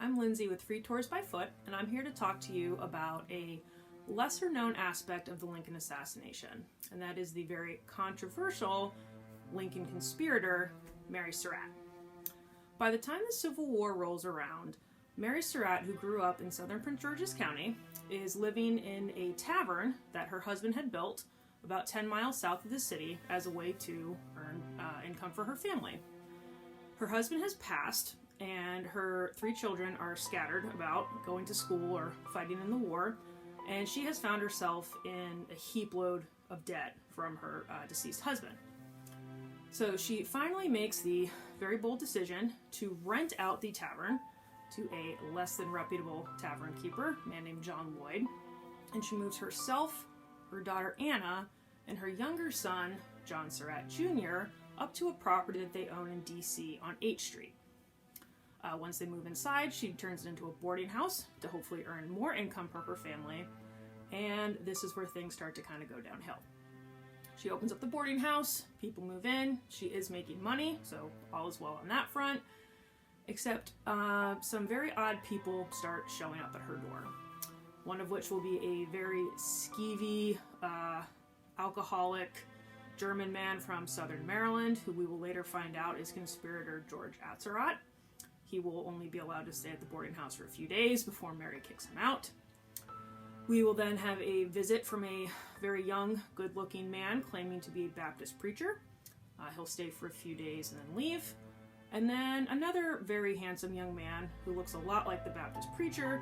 I'm Lindsey with Free Tours by Foot, and I'm here to talk to you about a lesser known aspect of the Lincoln Assassination, and that is the very controversial Lincoln conspirator, Mary Surratt. By the time the Civil War rolls around, Mary Surratt, who grew up in southern Prince George's County, is living in a tavern that her husband had built about 10 miles south of the city as a way to earn income for her family. Her husband has passed, and her 3 children are scattered about, going to school or fighting in the war, and she has found herself in a heap load of debt from her deceased husband. So she finally makes the very bold decision to rent out the tavern to a less than reputable tavern keeper, a man named John Lloyd, and she moves herself, her daughter Anna, and her younger son, John Surratt Jr., up to a property that they own in D.C. on H Street. Once they move inside, she turns it into a boarding house to hopefully earn more income for her family, and this is where things start to kind of go downhill. She opens up the boarding house, people move in, she is making money, so all is well on that front, except some very odd people start showing up at her door. One of which will be a very skeevy, alcoholic German man from southern Maryland, who we will later find out is conspirator George Surratt. He will only be allowed to stay at the boarding house for a few days before Mary kicks him out. We will then have a visit from a very young, good-looking man claiming to be a Baptist preacher. He'll stay for a few days and then leave. And then another very handsome young man who looks a lot like the Baptist preacher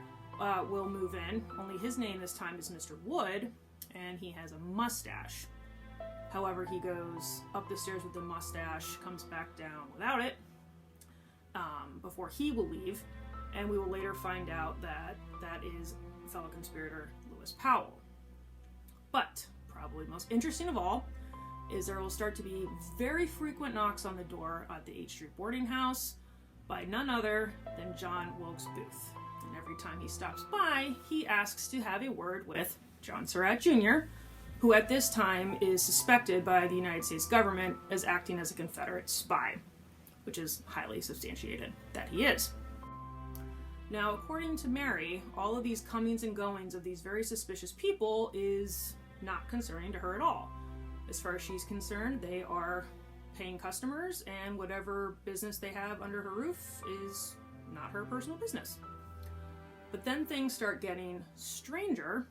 will move in, only his name this time is Mr. Wood, and he has a mustache. However, he goes up the stairs with the mustache, comes back down without it, before he will leave, and we will later find out that that is fellow conspirator Lewis Powell. But, probably most interesting of all, is there will start to be very frequent knocks on the door at the H Street boarding house by none other than John Wilkes Booth. And every time he stops by, he asks to have a word with John Surratt Jr., who at this time is suspected by the United States government as acting as a Confederate spy, which is highly substantiated that he is. Now, according to Mary, all of these comings and goings of these very suspicious people is not concerning to her at all. As far as she's concerned, they are paying customers, and whatever business they have under her roof is not her personal business. But then things start getting stranger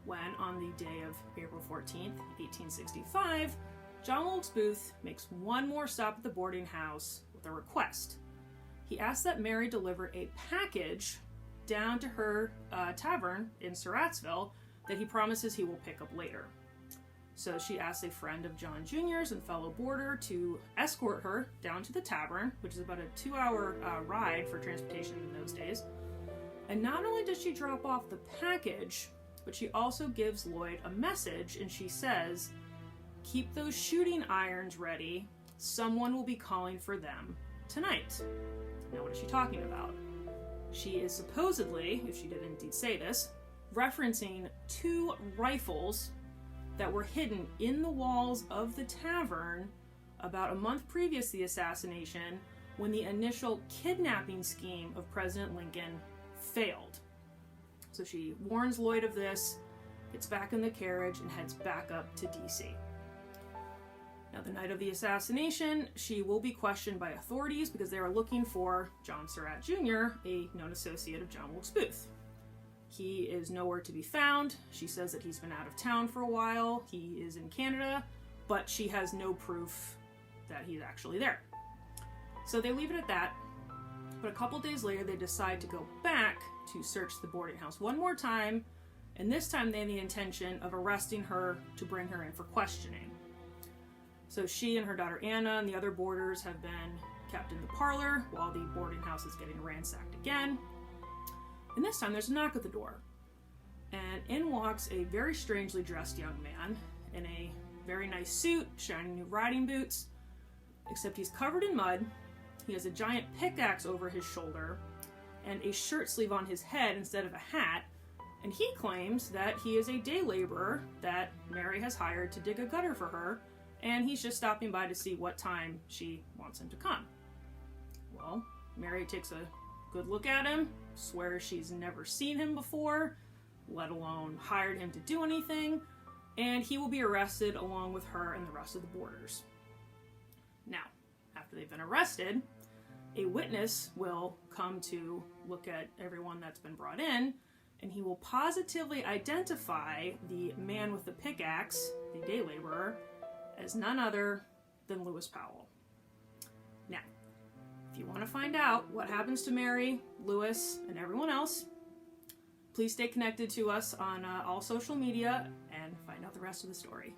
when, on the day of April 14th, 1865, John Wilkes Booth makes one more stop at the boarding house with a request. He asks that Mary deliver a package down to her tavern in Surrattsville that he promises he will pick up later. So she asks a friend of John Jr.'s and fellow boarder to escort her down to the tavern, which is about a 2-hour ride for transportation in those days. And not only does she drop off the package, but she also gives Lloyd a message, and she says, "Keep those shooting irons ready. Someone will be calling for them tonight." Now, what is she talking about? She is supposedly, if she did indeed say this, referencing 2 rifles that were hidden in the walls of the tavern about a month previous to the assassination, when the initial kidnapping scheme of President Lincoln failed. So she warns Lloyd of this, gets back in the carriage, and heads back up to D.C. Now, the night of the assassination, she will be questioned by authorities because they are looking for John Surratt Jr., a known associate of John Wilkes Booth. He is nowhere to be found. She says that he's been out of town for a while. He is in Canada, but she has no proof that he's actually there. So they leave it at that. But a couple days later, they decide to go back to search the boarding house one more time, and this time they have the intention of arresting her to bring her in for questioning. So she and her daughter Anna and the other boarders have been kept in the parlor while the boarding house is getting ransacked again. And this time there's a knock at the door. And in walks a very strangely dressed young man in a very nice suit, shiny new riding boots, except he's covered in mud. He has a giant pickaxe over his shoulder and a shirt sleeve on his head instead of a hat, and he claims that he is a day laborer that Mary has hired to dig a gutter for her, and he's just stopping by to see what time she wants him to come. Well, Mary takes a good look at him, swears she's never seen him before, let alone hired him to do anything, and he will be arrested along with her and the rest of the boarders. Now, after they've been arrested, a witness will come to look at everyone that's been brought in, and he will positively identify the man with the pickaxe, the day laborer, as none other than Lewis Powell. Now, if you want to find out what happens to Mary, Lewis, and everyone else, please stay connected to us on all social media and find out the rest of the story.